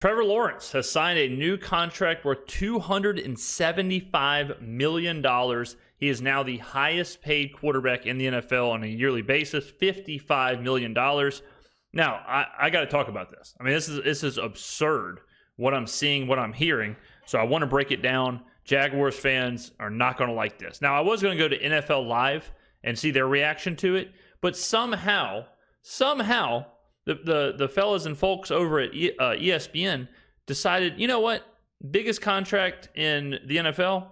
Trevor Lawrence has signed a new contract worth $275 million. He is now the highest paid quarterback in the NFL on a yearly basis, $55 million. Now, I got to talk about this. I mean, this is absurd, what I'm seeing, what I'm hearing. So I want to break it down. Jaguars fans are not going to like this. Now, I was going to go to NFL Live and see their reaction to it, but somehow, the fellas and folks over at ESPN decided, you know what? Biggest contract in the NFL,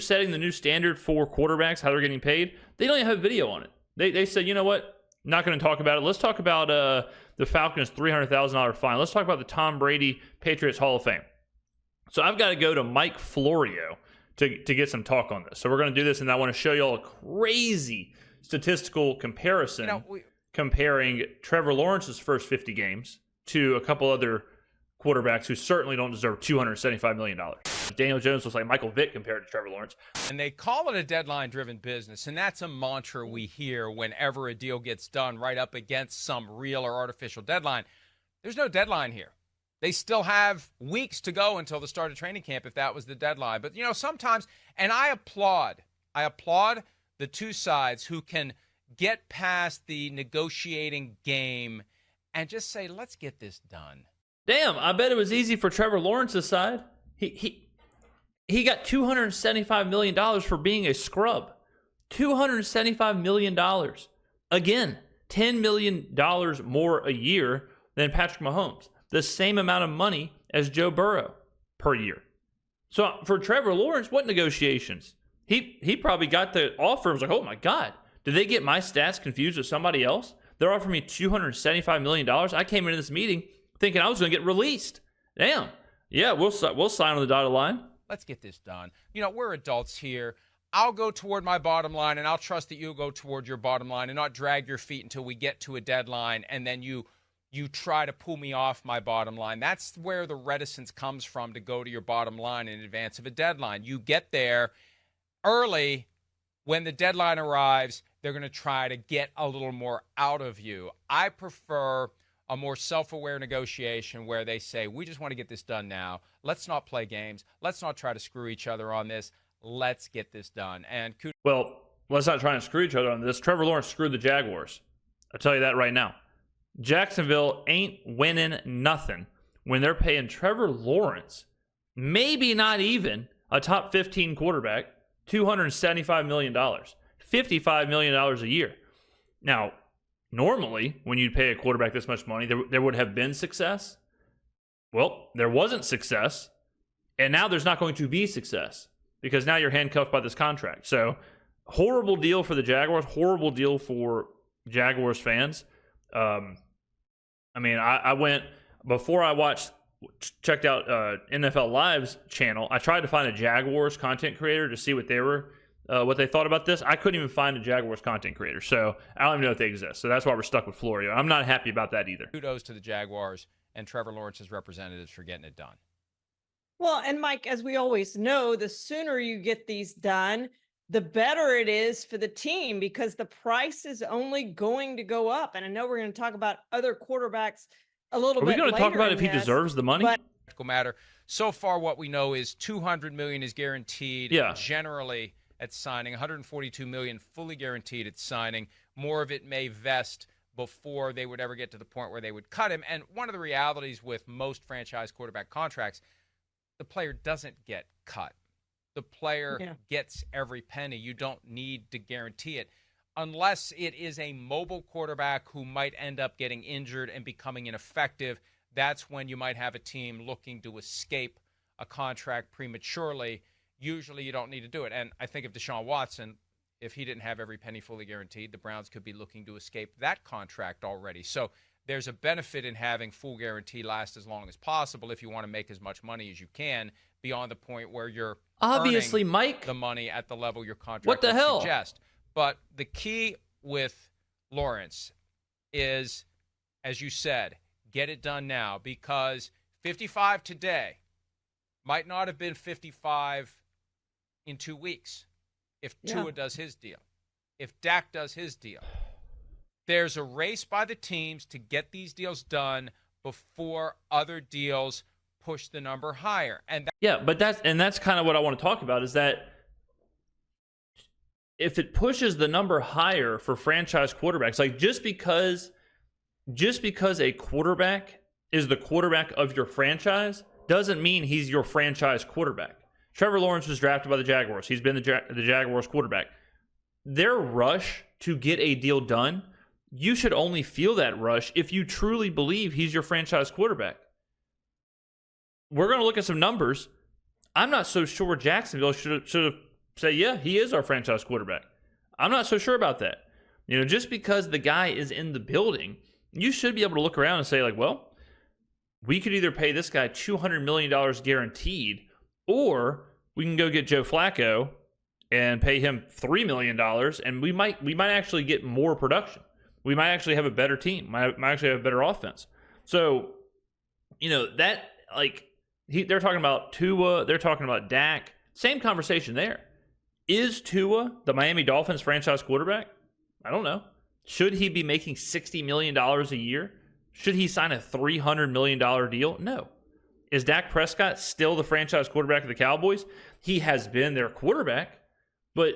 setting the new standard for quarterbacks, how they're getting paid. They don't even have video on it. They said, you know what? Not going to talk about it. Let's talk about the Falcons' $300,000 fine. Let's talk about the Tom Brady Patriots Hall of Fame. So I've got to go to Mike Florio to get some talk on this. So we're going to do this, and I want to show you all a crazy statistical comparison. Comparing Trevor Lawrence's first 50 games to a couple other quarterbacks who certainly don't deserve $275 million. Daniel Jones looks like Michael Vick compared to Trevor Lawrence. And they call it a deadline-driven business, and that's a mantra we hear whenever a deal gets done right up against some real or artificial deadline. There's no deadline here. They still have weeks to go until the start of training camp if that was the deadline. But, sometimes, and I applaud the two sides who can get past the negotiating game and just say, let's get this done. Damn, I bet it was easy for Trevor Lawrence's side. He got $275 million for being a scrub. $275 million. Again, $10 million more a year than Patrick Mahomes. The same amount of money as Joe Burrow per year. So for Trevor Lawrence, what negotiations? He probably got the offer and was like, oh my God, did they get my stats confused with somebody else? They're offering me $275 million. I came into this meeting thinking I was going to get released. Damn. Yeah, we'll sign on the dotted line. Let's get this done. We're adults here. I'll go toward my bottom line, and I'll trust that you'll go toward your bottom line and not drag your feet until we get to a deadline, and then you try to pull me off my bottom line. That's where the reticence comes from, to go to your bottom line in advance of a deadline. You get there early. When the deadline arrives, they're going to try to get a little more out of you. I prefer a more self-aware negotiation where they say, we just want to get this done now. Let's not play games. Let's not try to screw each other on this. Let's get this done. Well, let's not try and screw each other on this. Trevor Lawrence screwed the Jaguars. I'll tell you that right now. Jacksonville ain't winning nothing when they're paying Trevor Lawrence, maybe not even a top 15 quarterback, $275 million, $55 million a year. Now, normally, when you pay a quarterback this much money, there would have been success. Well, there wasn't success, and now there's not going to be success because now you're handcuffed by this contract. So, horrible deal for the Jaguars, horrible deal for Jaguars fans. I went, before I checked out NFL Live's channel, I tried to find a Jaguars content creator to see what they thought about this. I couldn't even find a Jaguars content creator, so I don't even know if they exist. So that's why we're stuck with Florio. I'm not happy about that either. Kudos to the Jaguars and Trevor Lawrence's representatives for getting it done. Well, and Mike, as we always know, the sooner you get these done, the better it is for the team because the price is only going to go up. And I know we're going to talk about other quarterbacks a little bit later. Are we going to talk about if he deserves the money? Matter. So far, what we know is $200 million is guaranteed generally at signing, $142 million fully guaranteed at signing. More of it may vest before they would ever get to the point where they would cut him. And one of the realities with most franchise quarterback contracts, the player doesn't get cut. The player gets every penny. You don't need to guarantee it unless it is a mobile quarterback who might end up getting injured and becoming ineffective. That's when you might have a team looking to escape a contract prematurely. Usually you don't need to do it. And I think of Deshaun Watson, if he didn't have every penny fully guaranteed, the Browns could be looking to escape that contract already. So there's a benefit in having full guarantee last as long as possible if you want to make as much money as you can beyond the point where you're obviously, earning Mike, the money at the level your contract what the hell suggest. But the key with Lawrence is, as you said, get it done now, because 55 today might not have been 55 in 2 weeks if Tua does his deal, if Dak does his deal. There's a race by the teams to get these deals done before other deals push the number higher. And but that's kind of what I want to talk about, is that if it pushes the number higher for franchise quarterbacks, like just because a quarterback is the quarterback of your franchise doesn't mean he's your franchise quarterback. Trevor Lawrence was drafted by the Jaguars. He's been the Jaguars quarterback. Their rush to get a deal done, you should only feel that rush if you truly believe he's your franchise quarterback. We're going to look at some numbers. I'm not so sure Jacksonville should have said, yeah, he is our franchise quarterback. I'm not so sure about that. Just because the guy is in the building, you should be able to look around and say, like, well, we could either pay this guy $200 million guaranteed, or we can go get Joe Flacco and pay him $3 million, and we might actually get more production. We might actually have a better team. Might actually have a better offense. So, that, like, they're talking about Tua, they're talking about Dak. Same conversation there. Is Tua the Miami Dolphins franchise quarterback? I don't know. Should he be making $60 million a year? Should he sign a $300 million deal? No. Is Dak Prescott still the franchise quarterback of the Cowboys? He has been their quarterback, but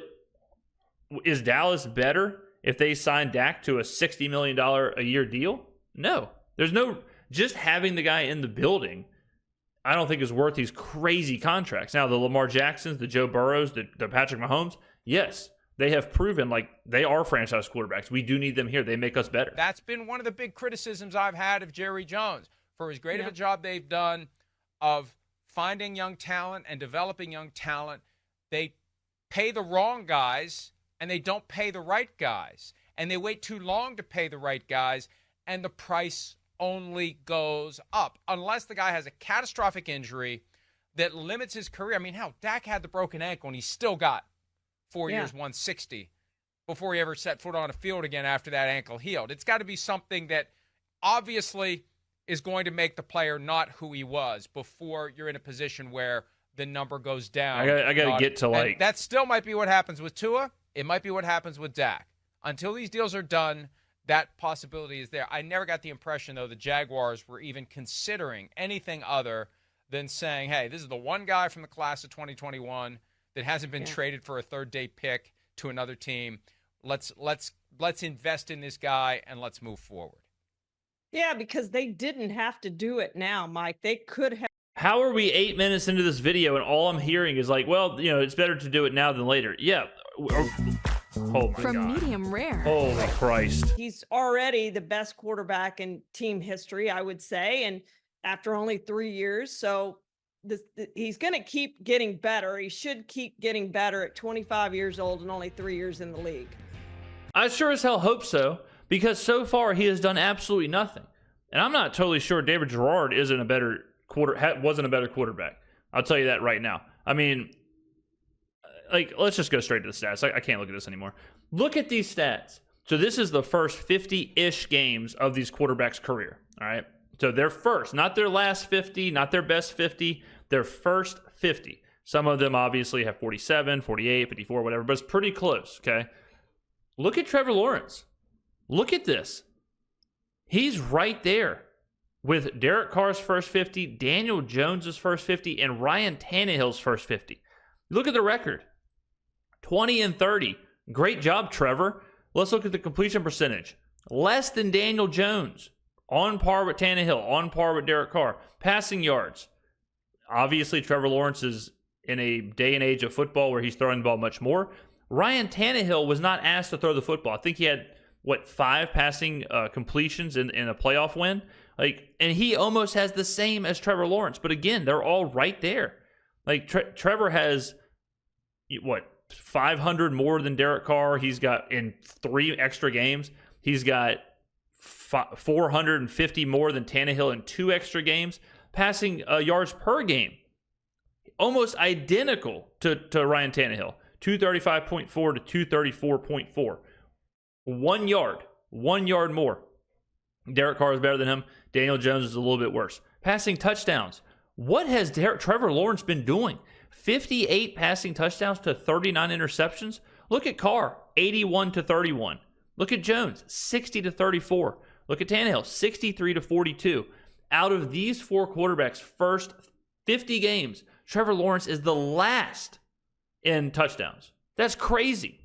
is Dallas better if they sign Dak to a $60 million a year deal? No. There's no, just having the guy in the building, I don't think is worth these crazy contracts. Now, the Lamar Jacksons, the Joe Burrows, the Patrick Mahomes, yes, they have proven like they are franchise quarterbacks. We do need them here. They make us better. That's been one of the big criticisms I've had of Jerry Jones for as great of a job they've done of finding young talent and developing young talent. They pay the wrong guys and they don't pay the right guys. And they wait too long to pay the right guys, and the price only goes up unless the guy has a catastrophic injury that limits his career. I mean, hell, Dak had the broken ankle and he still got 4 years, 160 before he ever set foot on a field again after that ankle healed. It's got to be something that obviously is going to make the player not who he was before you're in a position where the number goes down. I got to get to like... And that still might be what happens with Tua. It might be what happens with Dak. Until these deals are done, that possibility is there. I never got the impression, though, the Jaguars were even considering anything other than saying, hey, this is the one guy from the class of 2021 that hasn't been traded for a third-day pick to another team. Let's invest in this guy and let's move forward. Yeah, because they didn't have to do it now, Mike. They could have. How are we 8 minutes into this video and all I'm hearing is like, well, it's better to do it now than later. Yeah. Oh my From God. Medium Rare. Holy Christ. He's already the best quarterback in team history, I would say, and after only 3 years. So he's going to keep getting better. He should keep getting better at 25 years old and only 3 years in the league. I sure as hell hope so, because so far he has done absolutely nothing. And I'm not totally sure David Garrard wasn't a better quarterback. I'll tell you that right now. I mean, like, let's just go straight to the stats. I can't look at this anymore. Look at these stats. So this is the first 50-ish games of these quarterbacks' career, all right? So their first, not their last 50, not their best 50, their first 50. Some of them obviously have 47, 48, 54, whatever, but it's pretty close, okay? Look at Trevor Lawrence. Look at this. He's right there with Derek Carr's first 50, Daniel Jones's first 50, and Ryan Tannehill's first 50. Look at the record. 20-30. Great job, Trevor. Let's look at the completion percentage. Less than Daniel Jones. On par with Tannehill. On par with Derek Carr. Passing yards. Obviously, Trevor Lawrence is in a day and age of football where he's throwing the ball much more. Ryan Tannehill was not asked to throw the football. I think he had, 5 passing completions in a playoff win? And he almost has the same as Trevor Lawrence. But again, they're all right there. Trevor has, 500 more than Derek Carr. He's got, in 3 extra games, he's got 450 more than Tannehill in 2 extra games. Passing yards per game, almost identical to Ryan Tannehill. 235.4 to 234.4. 1 yard more. Derek Carr is better than him. Daniel Jones is a little bit worse. Passing touchdowns. What has Trevor Lawrence been doing? 58 passing touchdowns to 39 interceptions. Look at Carr, 81 to 31. Look at Jones, 60 to 34. Look at Tannehill, 63 to 42. Out of these 4 quarterbacks' first 50 games, Trevor Lawrence is the last in touchdowns. That's crazy.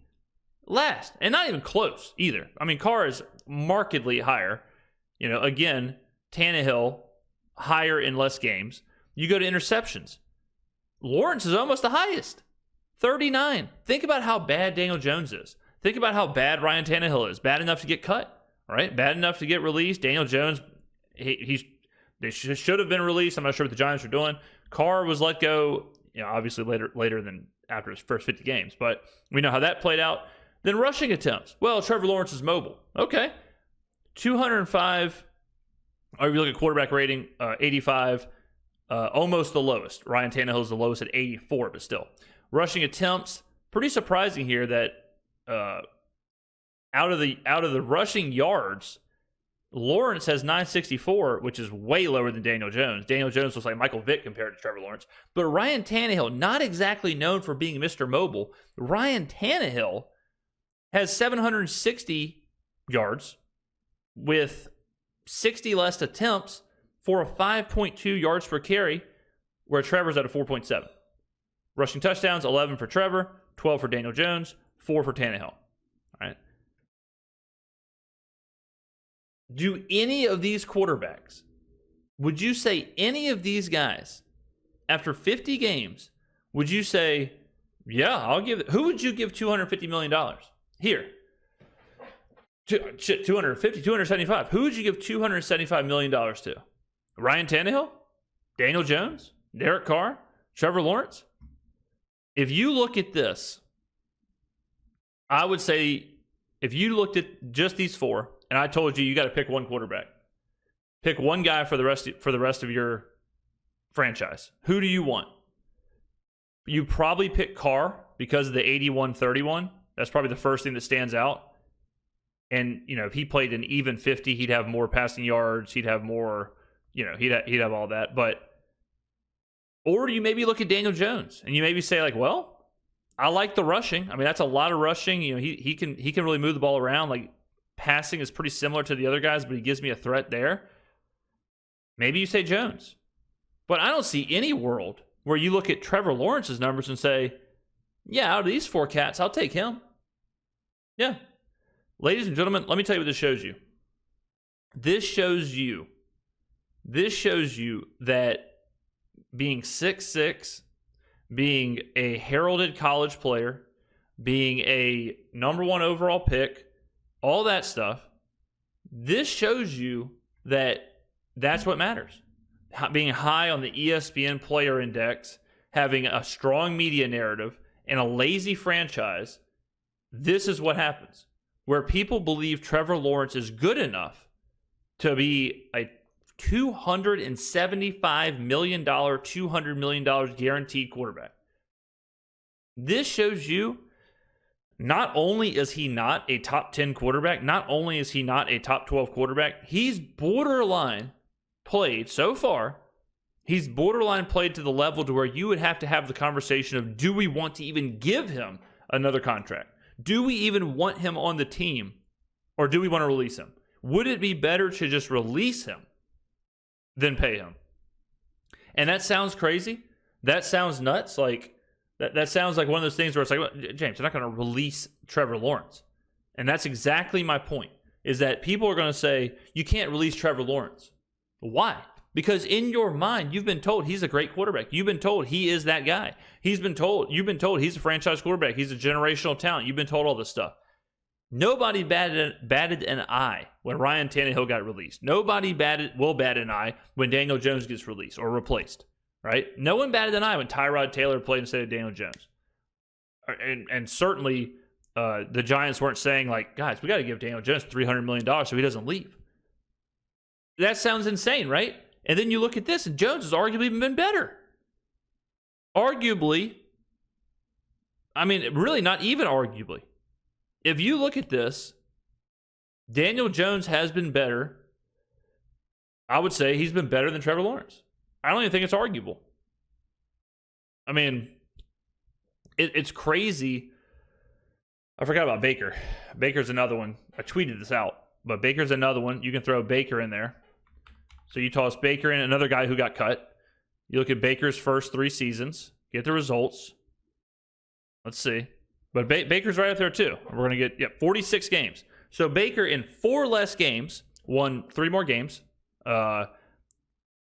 Last. And not even close either. I mean, Carr is markedly higher. Again, Tannehill higher in less games. You go to interceptions. Lawrence is almost the highest. 39. Think about how bad Daniel Jones is. Think about how bad Ryan Tannehill is. Bad enough to get cut, right? Bad enough to get released. Daniel Jones, they should have been released. I'm not sure what the Giants are doing. Carr was let go, obviously later than after his first 50 games, but we know how that played out. Then rushing attempts. Well, Trevor Lawrence is mobile. Okay. 205. Or if you look at quarterback rating, 85, almost the lowest. Ryan Tannehill is the lowest at 84, but still. Rushing attempts, pretty surprising here that out of the rushing yards, Lawrence has 964, which is way lower than Daniel Jones. Daniel Jones looks like Michael Vick compared to Trevor Lawrence. But Ryan Tannehill, not exactly known for being Mr. Mobile, Ryan Tannehill has 760 yards with 60 less attempts for a 5.2 yards per carry, where Trevor's at a 4.7. Rushing touchdowns, 11 for Trevor, 12 for Daniel Jones, 4 for Tannehill. All right. Do any of these quarterbacks, would you say any of these guys, after 50 games, would you say, yeah, who would you give $250 million? Here. 250, 275. Who would you give $275 million to? Ryan Tannehill? Daniel Jones? Derek Carr? Trevor Lawrence? If you look at this, I would say if you looked at just these 4, and I told you got to pick one quarterback, pick one guy for the rest of your franchise. Who do you want? You probably pick Carr because of the 81-31. That's probably the first thing that stands out. And, if he played an even 50, he'd have more passing yards. He'd have more, he'd have all that. Or do you maybe look at Daniel Jones and you maybe say like, well, I like the rushing. I mean, that's a lot of rushing. He can really move the ball around. Like, passing is pretty similar to the other guys, but he gives me a threat there. Maybe you say Jones. But I don't see any world where you look at Trevor Lawrence's numbers and say, yeah, out of these 4 cats, I'll take him. Yeah. Ladies and gentlemen, let me tell you what this shows you. This shows you that being 6'6", being a heralded college player, being a number 1 overall pick, all that stuff, this shows you that that's what matters. Being high on the ESPN player index, having a strong media narrative, and a lazy franchise, this is what happens. Where people believe Trevor Lawrence is good enough to be a $275 million, $200 million guaranteed quarterback. This shows you not only is he not a top 10 quarterback, not only is he not a top 12 quarterback, he's borderline played so far. He's borderline played to the level to where you would have to have the conversation of, do we want to even give him another contract? Do we even want him on the team, or do we want to release him? Would it be better to just release him than pay him? And that sounds crazy. That sounds nuts. Like that sounds like one of those things where it's like, well, James, they're not going to release Trevor Lawrence. And that's exactly my point, is that people are going to say, you can't release Trevor Lawrence. Why? Because in your mind, you've been told he's a great quarterback. You've been told he is that guy. You've been told he's a franchise quarterback. He's a generational talent. You've been told all this stuff. Nobody batted an eye when Ryan Tannehill got released. Nobody will bat an eye when Daniel Jones gets released or replaced, right? No one batted an eye when Tyrod Taylor played instead of Daniel Jones. And certainly the Giants weren't saying like, guys, we got to give Daniel Jones $300 million so he doesn't leave. That sounds insane, right? And then you look at this, and Jones has arguably been better. Arguably, I mean, really not even arguably. If you look at this, Daniel Jones has been better. I would say he's been better than Trevor Lawrence. I don't even think it's arguable. I mean, it's crazy. I forgot about Baker. Baker's another one. I tweeted this out, but Baker's another one. You can throw Baker in there. So you toss Baker in, another guy who got cut. You look at Baker's first 3 seasons, get the results. Let's see. But Baker's right up there too. We're going to get 46 games. So Baker in 4 less games won 3 more games.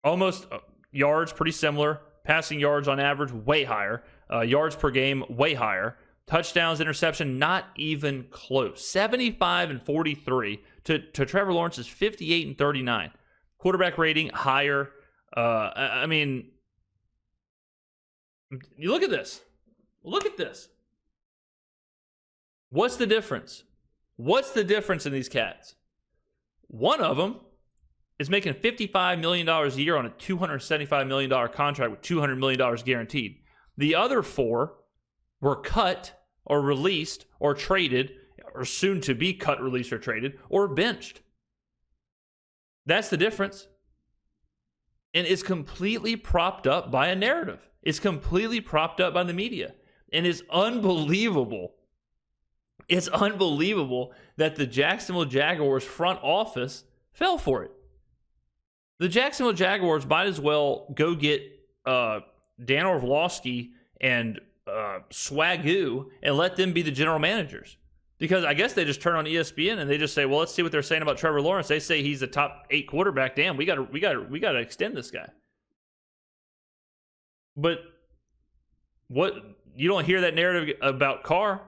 Almost yards, pretty similar. Passing yards on average, way higher. Yards per game, way higher. Touchdowns, interception, not even close. 75 and 43 to Trevor Lawrence's 58 and 39. Quarterback rating, higher. I mean, you look at this. Look at this. What's the difference? What's the difference in these cats? One of them is making $55 million a year on a $275 million contract with $200 million guaranteed. The other 4 were cut or released or traded or soon to be cut, released, or traded or benched. That's the difference. And it's completely propped up by a narrative. It's completely propped up by the media. And it's unbelievable. It's unbelievable that the Jacksonville Jaguars front office fell for it. The Jacksonville Jaguars might as well go get Dan Orlovsky and Swagoo and let them be the general managers. Because I guess they just turn on ESPN and they just say, well, let's see what they're saying about Trevor Lawrence. They say he's a top 8 quarterback. Damn, we gotta extend this guy. But what, you don't hear that narrative about Carr.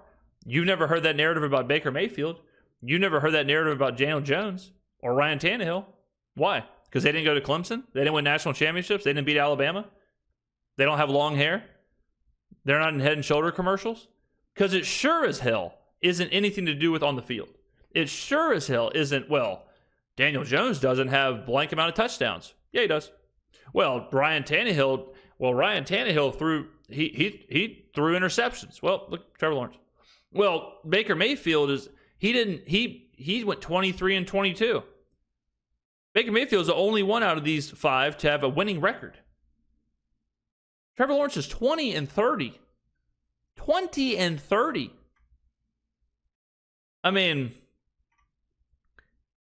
You've never heard that narrative about Baker Mayfield. You've never heard that narrative about Daniel Jones or Ryan Tannehill. Why? Because they didn't go to Clemson? They didn't win national championships? They didn't beat Alabama? They don't have long hair? They're not in Head and Shoulder commercials? Because it sure as hell isn't anything to do with on the field. It sure as hell isn't, well, Daniel Jones doesn't have blank amount of touchdowns. Yeah, he does. Well, Ryan Tannehill threw interceptions. Well, look, Trevor Lawrence. Well, Baker Mayfield he went 23 and 22. Baker Mayfield is the only one out of these 5 to have a winning record. Trevor Lawrence is 20 and 30. 20 and 30. I mean,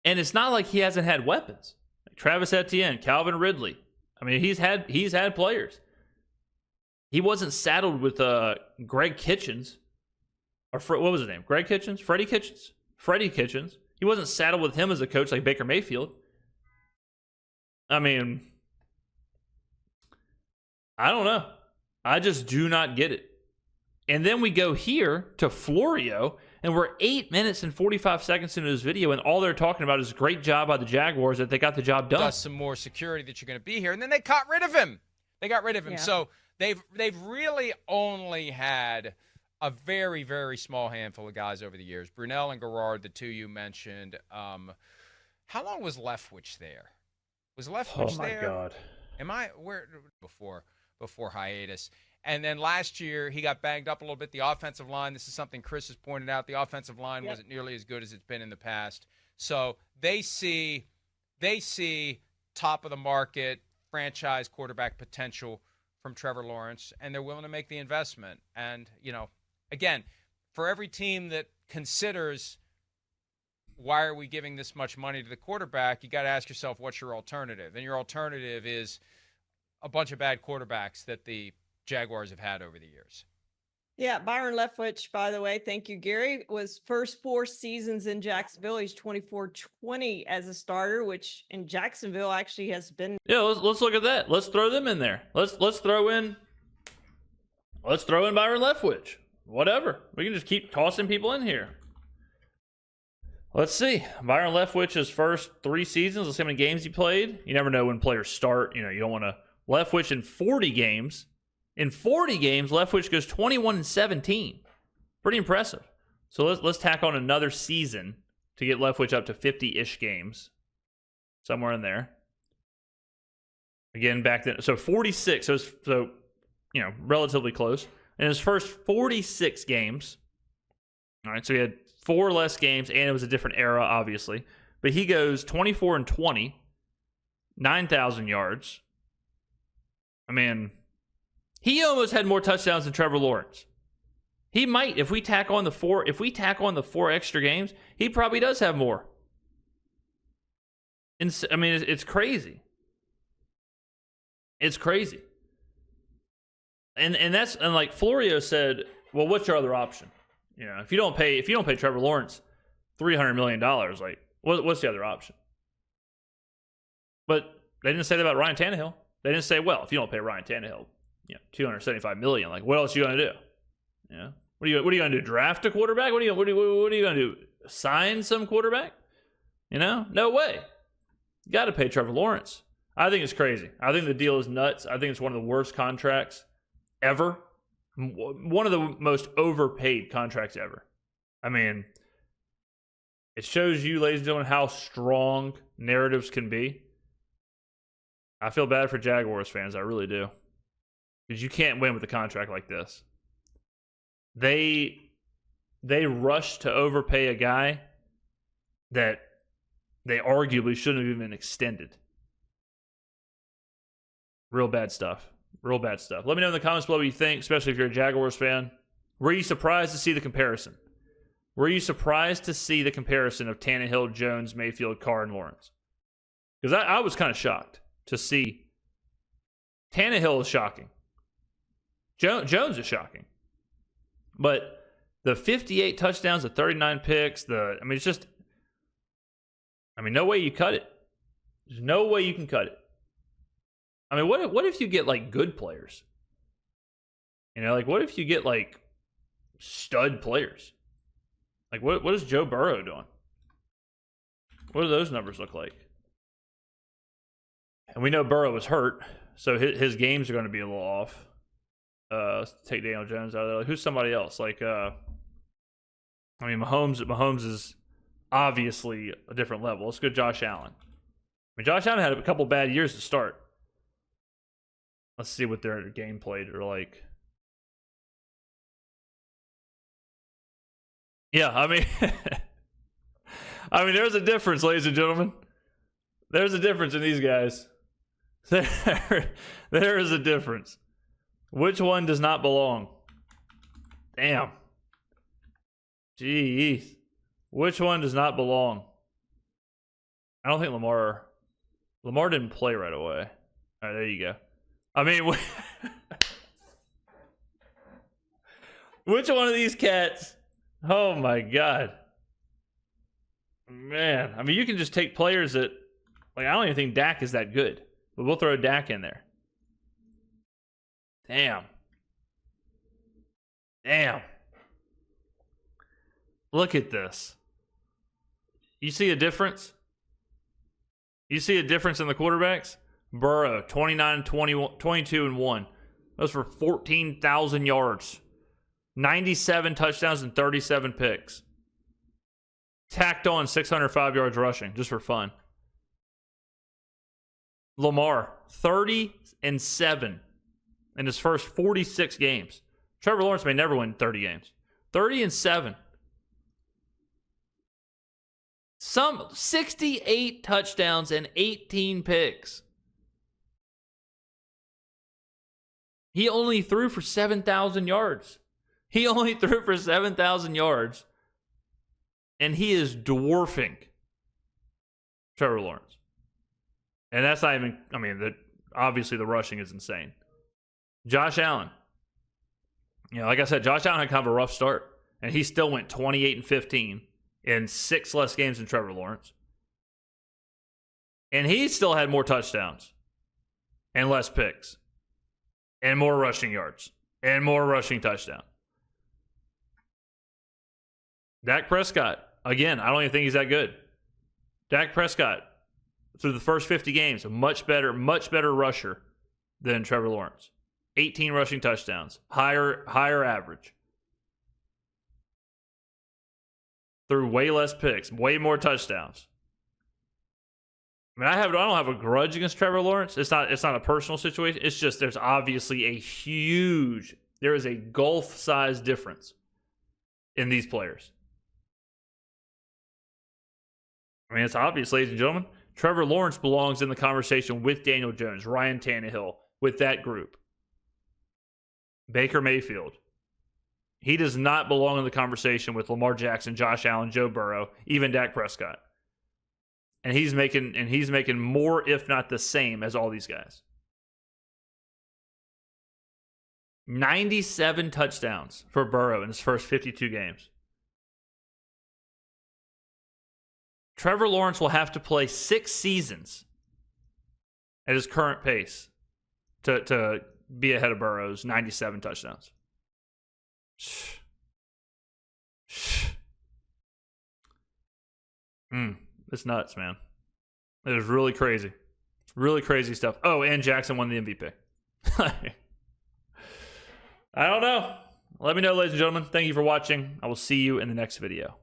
and it's not like he hasn't had weapons. Like Travis Etienne, Calvin Ridley. I mean, he's had players. He wasn't saddled with Greg Kitchens. Or what was his name? Greg Kitchens? Freddie Kitchens? Freddie Kitchens. He wasn't saddled with him as a coach like Baker Mayfield. I mean, I don't know. I just do not get it. And then we go here to Florio, and we're 8 minutes and 45 seconds into this video, and all they're talking about is great job by the Jaguars that they got the job done. Got some more security that you're going to be here, and then they got rid of him. Yeah. So they've really only had a very, very small handful of guys over the years. Brunell and Garrard, the 2 you mentioned. How long was Leftwich there? Was Leftwich there? Oh, my God. Am I where before hiatus? And then last year, he got banged up a little bit. The offensive line, this is something Chris has pointed out, the offensive line wasn't nearly as good as it's been in the past. So they see top of the market franchise quarterback potential from Trevor Lawrence, and they're willing to make the investment. And, again, for every team that considers why are we giving this much money to the quarterback, you got to ask yourself, what's your alternative? And your alternative is a bunch of bad quarterbacks that the Jaguars have had over the years. Yeah, Byron Leftwich, by the way, thank you, Gary, was first 4 seasons in Jacksonville. He's 24-20 as a starter, which in Jacksonville actually has been. Yeah, let's look at that. Let's throw them in there. Let's throw in Byron Leftwich. Whatever. We can just keep tossing people in here. Let's see. Byron Leftwich's first 3 seasons. Let's see how many games he played. You never know when players start. You don't want to. Leftwich in 40 games. In 40 games, Leftwich goes 21-17. Pretty impressive. So let's tack on another season to get Leftwich up to 50-ish games. Somewhere in there. Again, back then. So 46. So relatively close. In his first 46 games. All right, so he had 4 less games, and it was a different era, obviously. But he goes 24-20, 9,000 yards. I mean, he almost had more touchdowns than Trevor Lawrence. He might, if we tack on the 4 extra games, he probably does have more. And I mean, it's crazy. It's crazy. And like Florio said, well, what's your other option? If you don't pay Trevor Lawrence $300 million, like what's the other option? But they didn't say that about Ryan Tannehill. They didn't say, well, if you don't pay Ryan Tannehill, $275 million, like what else are you gonna do? What are you gonna do? Draft a quarterback? What are you gonna do? Sign some quarterback? No way. You got to pay Trevor Lawrence. I think it's crazy. I think the deal is nuts. I think it's one of the worst contracts ever. One of the most overpaid contracts ever. I mean, it shows you, ladies and gentlemen, how strong narratives can be. I feel bad for Jaguars fans. I really do. Because you can't win with a contract like this. They rushed to overpay a guy that they arguably shouldn't have even extended. Real bad stuff. Real bad stuff. Let me know in the comments below what you think, especially if you're a Jaguars fan. Were you surprised to see the comparison? Were you surprised to see the comparison of Tannehill, Jones, Mayfield, Carr, and Lawrence? Because I was kind of shocked to see. Tannehill is shocking. Jones is shocking. But the 58 touchdowns, the 39 picks, it's just, no way you cut it. There's no way you can cut it. What if you get, like, good players? What if you get, like, stud players? Like, what is Joe Burrow doing? What do those numbers look like? And we know Burrow was hurt, so his games are going to be a little off. Let's take Daniel Jones out of there. Like, who's somebody else? Like, Mahomes is obviously a different level. Let's go Josh Allen. Josh Allen had a couple bad years to start. Let's see what their game played are like. Yeah, there's a difference, ladies and gentlemen. There's a difference in these guys. There is a difference. Which one does not belong? Damn. Jeez. Which one does not belong? I don't think Lamar didn't play right away. All right, there you go. Which one of these cats? Oh my God. Man, you can just take players that, like, I don't even think Dak is that good, but we'll throw Dak in there. Damn. Look at this. You see a difference? You see a difference in the quarterbacks? Burrow, 29, 21, 22, and 1. Those for 14,000 yards. 97 touchdowns and 37 picks. Tacked on 605 yards rushing, just for fun. Lamar, 30-7 in his first 46 games. Trevor Lawrence may never win 30 games. 30-7. Some 68 touchdowns and 18 picks. He only threw for 7,000 yards. And he is dwarfing Trevor Lawrence. And that's not even, obviously the rushing is insane. Josh Allen. Like I said, Josh Allen had kind of a rough start. And he still went 28-15 in 6 less games than Trevor Lawrence. And he still had more touchdowns and less picks and more rushing yards and more rushing touchdowns. Dak Prescott, again, I don't even think he's that good. Dak Prescott, through the first 50 games, a much better rusher than Trevor Lawrence. 18 rushing touchdowns, higher average. Threw way less picks, way more touchdowns. I don't have a grudge against Trevor Lawrence. It's not a personal situation. It's just there's obviously there is a gulf-size difference in these players. It's obvious, ladies and gentlemen. Trevor Lawrence belongs in the conversation with Daniel Jones, Ryan Tannehill, with that group. Baker Mayfield. He does not belong in the conversation with Lamar Jackson, Josh Allen, Joe Burrow, even Dak Prescott. And he's making more, if not the same, as all these guys. 97 touchdowns for Burrow in his first 52 games. Trevor Lawrence will have to play 6 seasons at his current pace to be ahead of Burrow's 97 touchdowns. It's nuts, man. It is really crazy. Really crazy stuff. Oh, and Jackson won the MVP. I don't know. Let me know, ladies and gentlemen. Thank you for watching. I will see you in the next video.